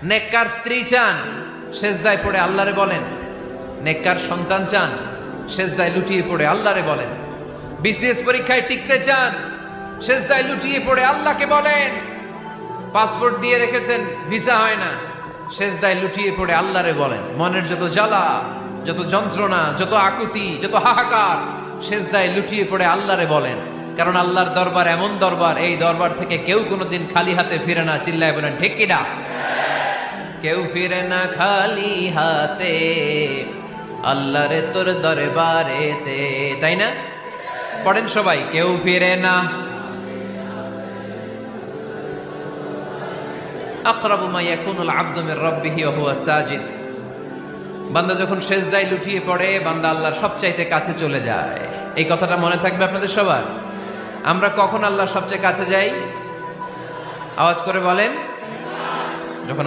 নেককার স্ত্রী চান, সেজদায় পড়ে আল্লাহরে বলেন। নেককার সন্তান চান, সেজদায় লুটিয়ে পড়ে আল্লাহরে বলেন। বিসিএস পরীক্ষায় টিকতে চান, সেজদায় লুটিয়ে পড়ে আল্লাহকে বলেন। পাসপোর্ট দিয়ে রেখেছেন, ভিসা হয় না, সেজদায় লুটিয়ে পড়ে আল্লাহরে বলেন। মনের যত জ্বালা, যত যন্ত্রণা, যত আকুতি, যত হাহাকার, সেজদায় লুটিয়ে পড়ে আল্লাহরে বলেন। কারণ আল্লাহর দরবার এমন দরবার, এই দরবার থেকে কেউ কোনোদিন খালি হাতে ফিরে না। চিল্লায় বলেন ঠিক কিনা? কেউ ফিরে না খালি হাতে আল্লাহরে তোর দরবারেতে, তাই না? পড়েন সবাই, কেউ ফিরে না। আকরাবু মা ইয়াকুনুল আবদু মির রাব্বিহি ওয়া হুয়া সাজিদ। বান্দা যখন সেজদায় লুটিয়ে পড়ে, বান্দা আল্লাহর সবচাইতে কাছে চলে যায়। এই কথাটা মনে থাকবে আপনাদের সবার। আমরা কখন আল্লাহর সবচেয়ে কাছে যাই? আওয়াজ করে বলেন।